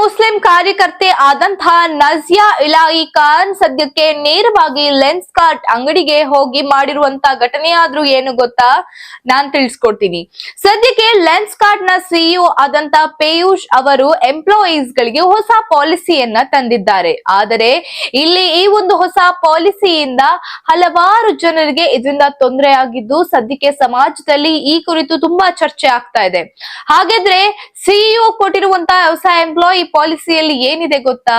Muslim ಕಾರ್ಯಕರ್ತೆ ಆದಂತಹ ನಜಿಯಾ ಇಲಾಯಿ ಖಾನ್ ಸದ್ಯಕ್ಕೆ ನೇರವಾಗಿ ಲೆನ್ಸ್ ಕಾರ್ಟ್ ಅಂಗಡಿಗೆ ಹೋಗಿ ಮಾಡಿರುವಂತ ಘಟನೆ ಆದ್ರೂ ಏನು ಗೊತ್ತಾ, ನಾನ್ ತಿಳಿಸ್ಕೊಡ್ತೀನಿ. ಸದ್ಯಕ್ಕೆ ಲೆನ್ಸ್ ಕಾರ್ಟ್ ನ ಸಿಇಒ ಆದಂತ ಪಿಯೂಷ್ ಅವರು ಎಂಪ್ಲಾಯೀಸ್ ಗಳಿಗೆ ಹೊಸ ಪಾಲಿಸಿಯನ್ನ ತಂದಿದ್ದಾರೆ. ಆದರೆ ಇಲ್ಲಿ ಈ ಒಂದು ಹೊಸ ಪಾಲಿಸಿಯಿಂದ ಹಲವಾರು ಜನರಿಗೆ ಇದರಿಂದ ತೊಂದರೆ ಆಗಿದ್ದು ಸದ್ಯಕ್ಕೆ ಸಮಾಜದಲ್ಲಿ ಈ ಕುರಿತು ತುಂಬಾ ಚರ್ಚೆ ಆಗ್ತಾ ಇದೆ. ಹಾಗಾದ್ರೆ ಸಿಇಒ ಕೊಟ್ಟಿರುವಂತಹ ಹೊಸ ಎಂಪ್ಲಾಯಿ ಪಾಲಿಸಿಯಲ್ಲಿ ಏನಿದೆ ಗೊತ್ತಾ?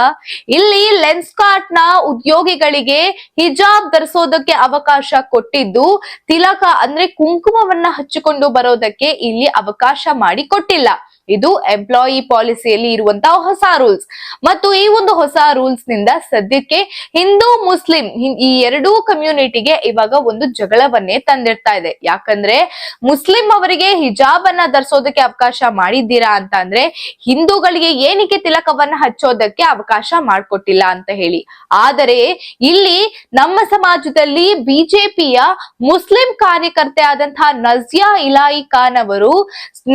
ಇಲ್ಲಿ ಲೆನ್ಸ್ ಕಾರ್ಟ್ ನ ಉದ್ಯೋಗಿಗಳಿಗೆ ಹಿಜಾಬ್ ಧರಿಸೋದಕ್ಕೆ ಅವಕಾಶ ಕೊಟ್ಟಿದ್ದು, ತಿಲಕ ಅಂದ್ರೆ ಕುಂಕುಮವನ್ನ ಹಚ್ಚಿಕೊಂಡು ಬರೋದಕ್ಕೆ ಇಲ್ಲಿ ಅವಕಾಶ ಮಾಡಿ ಕೊಟ್ಟಿಲ್ಲ. ಇದು ಎಂಪ್ಲಾಯಿ ಪಾಲಿಸಿಯಲ್ಲಿ ಇರುವಂತಹ ಹೊಸ ರೂಲ್ಸ್. ಮತ್ತು ಈ ಒಂದು ಹೊಸ ರೂಲ್ಸ್ ನಿಂದ ಸದ್ಯಕ್ಕೆ ಹಿಂದೂ ಮುಸ್ಲಿಂ ಈ ಎರಡೂ ಕಮ್ಯುನಿಟಿಗೆ ಇವಾಗ ಒಂದು ಜಗಳವನ್ನೇ ತಂದಿರ್ತಾ ಇದೆ. ಯಾಕಂದ್ರೆ ಮುಸ್ಲಿಂ ಅವರಿಗೆ ಹಿಜಾಬ್ ಅನ್ನ ಧರಿಸೋದಕ್ಕೆ ಅವಕಾಶ ಮಾಡಿದ್ದೀರಾ ಅಂತ ಅಂದ್ರೆ ಹಿಂದೂಗಳಿಗೆ ಏನಕ್ಕೆ ತಿಲಕವನ್ನ ಹಚ್ಚೋದಕ್ಕೆ ಅವಕಾಶ ಮಾಡ್ಕೊಟ್ಟಿಲ್ಲ ಅಂತ ಹೇಳಿ. ಆದರೆ ಇಲ್ಲಿ ನಮ್ಮ ಸಮಾಜದಲ್ಲಿ ಬಿಜೆಪಿಯ ಮುಸ್ಲಿಂ ಕಾರ್ಯಕರ್ತೆ ಆದಂತಹ ನಜಿಯಾ ಇಲಾಯಿ ಖಾನ್ ಅವರು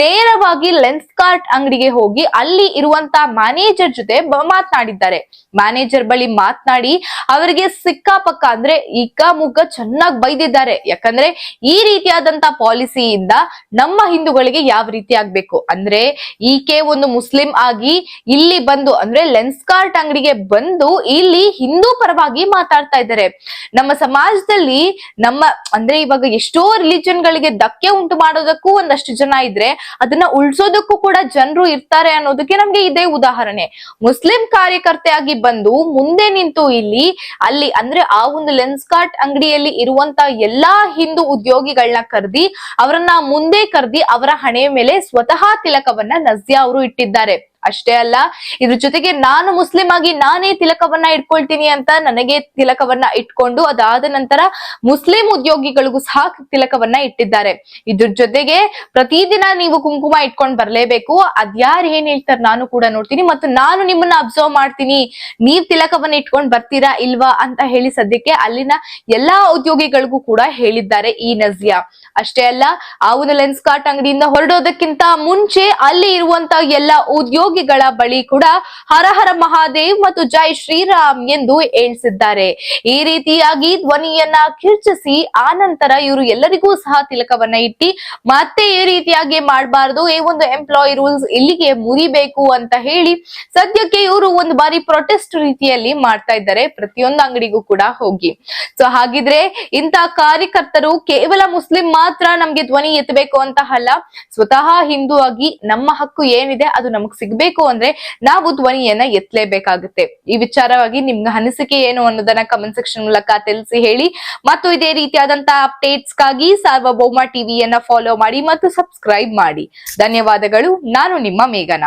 ನೇರವಾಗಿ ಲೆನ್ಸ್ ಕಾರ್ಟ್ ಅಂಗಡಿಗೆ ಹೋಗಿ ಅಲ್ಲಿ ಇರುವಂತಹ ಮ್ಯಾನೇಜರ್ ಜೊತೆ ಮಾತನಾಡಿದ್ದಾರೆ. ಮ್ಯಾನೇಜರ್ ಬಳಿ ಮಾತನಾಡಿ ಅವರಿಗೆ ಸಿಕ್ಕಾಪಕ್ಕ ಅಂದ್ರೆ ಇಕ್ಕ ಮುಗ್ಗ ಚೆನ್ನಾಗಿ ಬೈದಿದ್ದಾರೆ. ಯಾಕಂದ್ರೆ ಈ ರೀತಿಯಾದಂತಹ ಪಾಲಿಸಿಯಿಂದ ನಮ್ಮ ಹಿಂದೂಗಳಿಗೆ ಯಾವ ರೀತಿ ಆಗ್ಬೇಕು ಅಂದ್ರೆ, ಈಕೆ ಒಂದು ಮುಸ್ಲಿಂ ಆಗಿ ಇಲ್ಲಿ ಬಂದು ಅಂದ್ರೆ ಲೆನ್ಸ್ ಕಾರ್ಟ್ ಅಂಗಡಿಗೆ ಬಂದು ಇಲ್ಲಿ ಹಿಂದೂ ಪರವಾಗಿ ಮಾತಾಡ್ತಾ ಇದ್ದಾರೆ. ನಮ್ಮ ಸಮಾಜದಲ್ಲಿ ಅಂದ್ರೆ ಇವಾಗ ಎಷ್ಟೋ ರಿಲಿಜನ್ ಗಳಿಗೆ ಧಕ್ಕೆ ಉಂಟು ಮಾಡೋದಕ್ಕೂ ಒಂದಷ್ಟು ಜನ ಇದ್ರೆ ಅದನ್ನ ಉಳಿಸೋದಕ್ಕೂ ಕೂಡ ಜನರು ಇರ್ತಾರೆ ಅನ್ನೋದಕ್ಕೆ ನಮ್ಗೆ ಇದೇ ಉದಾಹರಣೆ. ಮುಸ್ಲಿಂ ಕಾರ್ಯಕರ್ತೆ ಆಗಿ ಬಂದು ಮುಂದೆ ನಿಂತು ಅಲ್ಲಿ ಅಂದ್ರೆ ಆ ಒಂದು ಲೆನ್ಸ್ ಕಾರ್ಟ್ ಅಂಗಡಿಯಲ್ಲಿ ಇರುವಂತ ಎಲ್ಲಾ ಹಿಂದೂ ಉದ್ಯೋಗಿಗಳನ್ನ ಕರೆದಿ ಅವರನ್ನ ಮುಂದೆ ಕರೆದಿ ಅವರ ಹಣೆ ಮೇಲೆ ಸ್ವತಃ ತಿಲಕವನ್ನ ನಜಿಯಾ ಅವರು ಇಟ್ಟಿದ್ದಾರೆ. ಅಷ್ಟೇ ಅಲ್ಲ, ಇದ್ರ ಜೊತೆಗೆ ನಾನು ಮುಸ್ಲಿಂ ಆಗಿ ನಾನೇ ತಿಲಕವನ್ನ ಇಟ್ಕೊಳ್ತೀನಿ ಅಂತ ನನಗೆ ತಿಲಕವನ್ನ ಇಟ್ಕೊಂಡು ಅದಾದ ನಂತರ ಮುಸ್ಲಿಂ ಉದ್ಯೋಗಿಗಳಿಗೂ ಸಹ ತಿಲಕವನ್ನ ಇಟ್ಟಿದ್ದಾರೆ. ಇದ್ರ ಜೊತೆಗೆ ಪ್ರತಿದಿನ ನೀವು ಕುಂಕುಮ ಇಟ್ಕೊಂಡ್ ಬರ್ಲೇಬೇಕು. ಅದ್ಯಾರು ಏನ್ ಹೇಳ್ತಾರೆ ನಾನು ಕೂಡ ನೋಡ್ತೀನಿ ಮತ್ತು ನಾನು ನಿಮ್ಮನ್ನ ಅಬ್ಸರ್ವ್ ಮಾಡ್ತೀನಿ, ನೀವ್ ತಿಲಕವನ್ನ ಇಟ್ಕೊಂಡ್ ಬರ್ತೀರಾ ಇಲ್ವಾ ಅಂತ ಹೇಳಿ ಸದ್ಯಕ್ಕೆ ಅಲ್ಲಿನ ಎಲ್ಲಾ ಉದ್ಯೋಗಿಗಳಿಗೂ ಕೂಡ ಹೇಳಿದ್ದಾರೆ ಈ ನಜಿಯಾ. ಅಷ್ಟೇ ಅಲ್ಲ, ಆ ಒಂದು ಲೆನ್ಸ್ ಕಾರ್ಟ್ ಅಂಗಡಿಯಿಂದ ಹೊರಡೋದಕ್ಕಿಂತ ಮುಂಚೆ ಅಲ್ಲಿ ಇರುವಂತ ಎಲ್ಲಾ ಉದ್ಯೋಗಿಗಳ ಬಳಿ ಕೂಡ ಹರ ಹರ ಮಹಾದೇವ್ ಮತ್ತು ಜೈ ಶ್ರೀರಾಮ್ ಎಂದು ಹೇಳ್ಸಿದ್ದಾರೆ. ಈ ರೀತಿಯಾಗಿ ಧ್ವನಿಯನ್ನ ಕಿರ್ಚಿಸಿ ಆ ನಂತರ ಇವರು ಎಲ್ಲರಿಗೂ ಸಹ ತಿಲಕವನ್ನ ಇಟ್ಟಿ ಮತ್ತೆ ಈ ರೀತಿಯಾಗಿ ಮಾಡಬಾರದು, ಈ ಒಂದು ಎಂಪ್ಲಾಯಿ ರೂಲ್ಸ್ ಇಲ್ಲಿಗೆ ಮುರಿಬೇಕು ಅಂತ ಹೇಳಿ ಸದ್ಯಕ್ಕೆ ಇವರು ಒಂದು ಬಾರಿ ಪ್ರೊಟೆಸ್ಟ್ ರೀತಿಯಲ್ಲಿ ಮಾಡ್ತಾ ಇದ್ದಾರೆ ಪ್ರತಿಯೊಂದು ಅಂಗಡಿಗೂ ಕೂಡ ಹೋಗಿ. ಸೊ ಹಾಗಿದ್ರೆ ಇಂತಹ ಕಾರ್ಯಕರ್ತರು ಕೇವಲ ಮುಸ್ಲಿಂ ಮಾತ್ರ ನಮ್ಗೆ ಧ್ವನಿ ಎತ್ತಬೇಕು ಅಂತ ಅಲ್ಲ, ಸ್ವತಃ ಹಿಂದೂ ಆಗಿ ನಮ್ಮ ಹಕ್ಕು ಏನಿದೆ ಅದು ನಮಗ್ ಸಿಗ್ಬೇಕು ಅಂದ್ರೆ ನಾವು ಧ್ವನಿಯನ್ನ ಎತ್ತಲೇಬೇಕಾಗುತ್ತೆ. ಈ ವಿಚಾರವಾಗಿ ನಿಮ್ಗೆ ಅನಿಸಿಕೆ ಏನು ಅನ್ನೋದನ್ನ ಕಮೆಂಟ್ ಸೆಕ್ಷನ್ ಮೂಲಕ ತಿಳಿಸಿ ಹೇಳಿ. ಮತ್ತು ಇದೇ ರೀತಿಯಾದಂತಹ ಅಪ್ಡೇಟ್ಸ್ ಗಾಗಿ ಸಾರ್ವಭೌಮ ಟಿವಿಯನ್ನ ಫಾಲೋ ಮಾಡಿ ಮತ್ತು ಸಬ್ಸ್ಕ್ರೈಬ್ ಮಾಡಿ. ಧನ್ಯವಾದಗಳು. ನಾನು ನಿಮ್ಮ ಮೇಘನಾ.